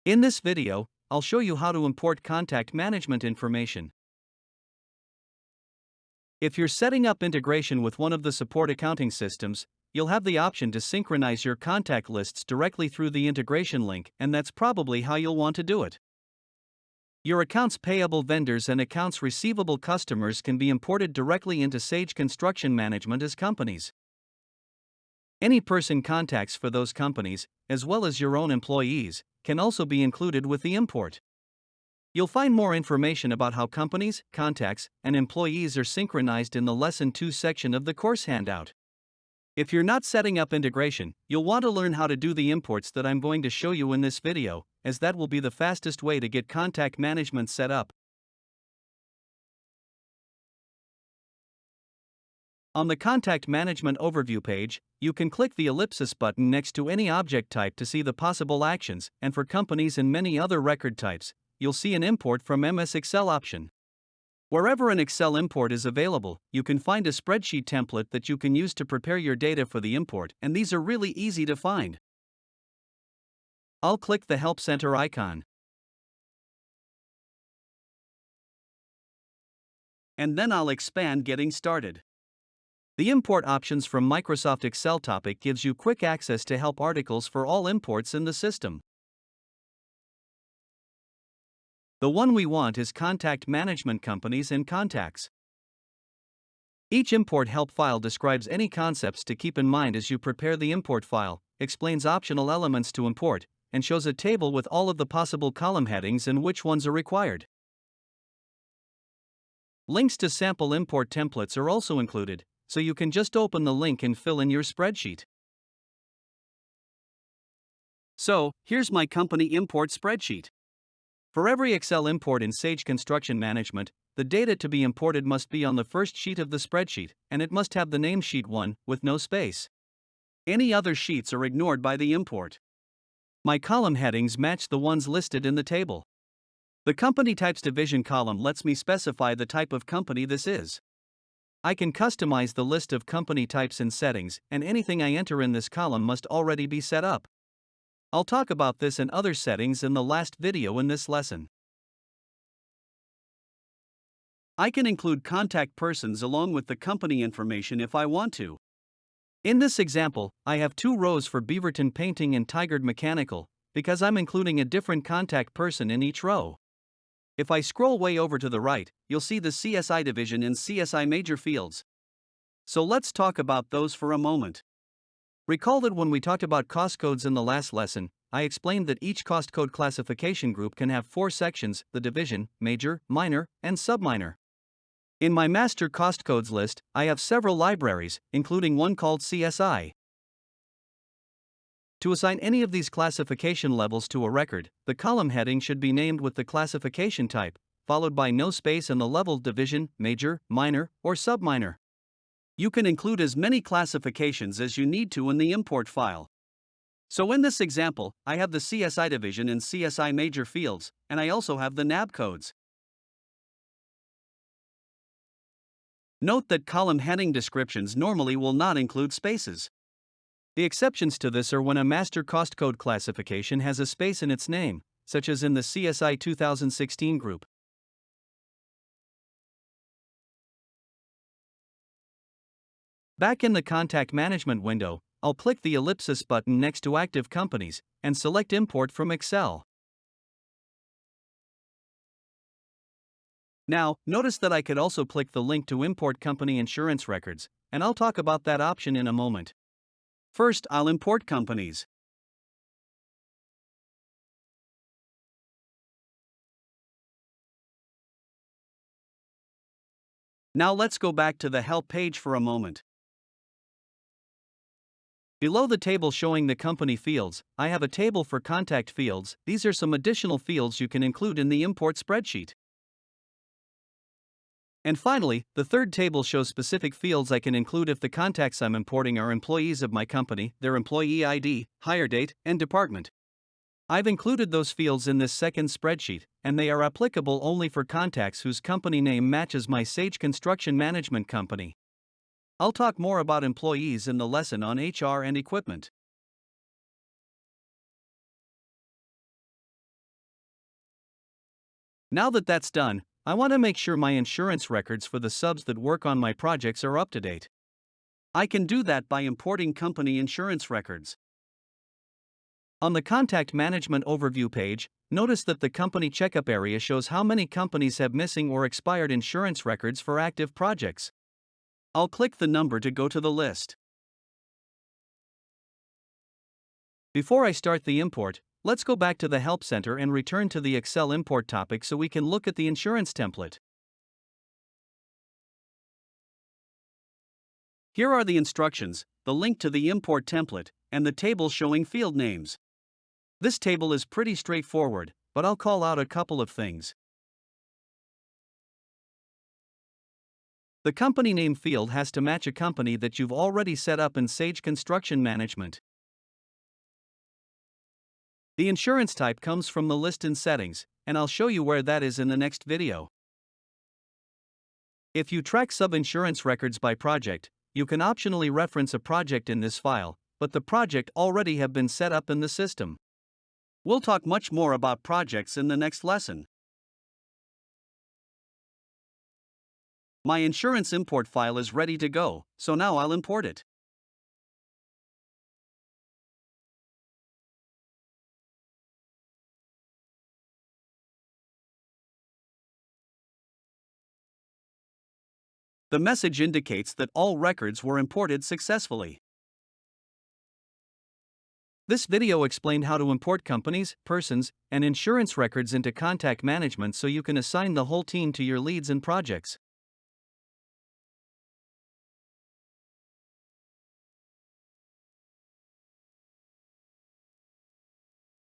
In this video, I'll show you how to import contact management information. If you're setting up integration with one of the support accounting systems, you'll have the option to synchronize your contact lists directly through the integration link, and that's probably how you'll want to do it. Your accounts payable vendors and accounts receivable customers can be imported directly into Sage Construction Management as companies. Any person contacts for those companies, as well as your own employees, can also be included with the import. You'll find more information about how companies, contacts, and employees are synchronized in the Lesson 2 section of the course handout. If you're not setting up integration, you'll want to learn how to do the imports that I'm going to show you in this video, as that will be the fastest way to get contact management set up. On the Contact Management Overview page, you can click the ellipsis button next to any object type to see the possible actions, and for companies and many other record types, you'll see an Import from MS Excel option. Wherever an Excel import is available, you can find a spreadsheet template that you can use to prepare your data for the import, and these are really easy to find. I'll click the Help Center icon. And then I'll expand Getting Started. The Import Options from Microsoft Excel topic gives you quick access to help articles for all imports in the system. The one we want is Contact Management Companies and Contacts. Each import help file describes any concepts to keep in mind as you prepare the import file, explains optional elements to import, and shows a table with all of the possible column headings and which ones are required. Links to sample import templates are also included, so you can just open the link and fill in your spreadsheet. So, here's my company import spreadsheet. For every Excel import in Sage Construction Management, the data to be imported must be on the first sheet of the spreadsheet, and it must have the name Sheet 1, with no space. Any other sheets are ignored by the import. My column headings match the ones listed in the table. The Company Types Division column lets me specify the type of company this is. I can customize the list of company types in settings, and anything I enter in this column must already be set up. I'll talk about this and other settings in the last video in this lesson. I can include contact persons along with the company information if I want to. In this example, I have two rows for Beaverton Painting and Tigard Mechanical, because I'm including a different contact person in each row. If I scroll way over to the right, you'll see the CSI division and CSI major fields. So let's talk about those for a moment. Recall that when we talked about cost codes in the last lesson, I explained that each cost code classification group can have 4 sections: the division, major, minor, and subminor. In my master cost codes list, I have several libraries, including one called CSI. To assign any of these classification levels to a record, the column heading should be named with the classification type, followed by no space and the level: division, major, minor, or subminor. You can include as many classifications as you need to in the import file. So in this example, I have the CSI division and CSI major fields, and I also have the NAB codes. Note that column heading descriptions normally will not include spaces. The exceptions to this are when a master cost code classification has a space in its name, such as in the CSI 2016 group. Back in the Contact Management window, I'll click the ellipsis button next to Active Companies and select Import from Excel. Now, notice that I could also click the link to import company insurance records, and I'll talk about that option in a moment. First, I'll import companies. Now let's go back to the Help page for a moment. Below the table showing the company fields, I have a table for contact fields. These are some additional fields you can include in the import spreadsheet. And finally, the third table shows specific fields I can include if the contacts I'm importing are employees of my company, their employee ID, hire date, and department. I've included those fields in this second spreadsheet, and they are applicable only for contacts whose company name matches my Sage Construction Management company. I'll talk more about employees in the lesson on HR and equipment. Now that that's done, I want to make sure my insurance records for the subs that work on my projects are up to date. I can do that by importing company insurance records. On the Contact Management Overview page, notice that the Company Checkup area shows how many companies have missing or expired insurance records for active projects. I'll click the number to go to the list. Before I start the import, let's go back to the Help Center and return to the Excel import topic so we can look at the insurance template. Here are the instructions, the link to the import template, and the table showing field names. This table is pretty straightforward, but I'll call out a couple of things. The company name field has to match a company that you've already set up in Sage Construction Management. The insurance type comes from the list in Settings, and I'll show you where that is in the next video. If you track sub-insurance records by project, you can optionally reference a project in this file, but the project already have been set up in the system. We'll talk much more about projects in the next lesson. My insurance import file is ready to go, so now I'll import it. The message indicates that all records were imported successfully. This video explained how to import companies, persons, and insurance records into Contact Management so you can assign the whole team to your leads and projects.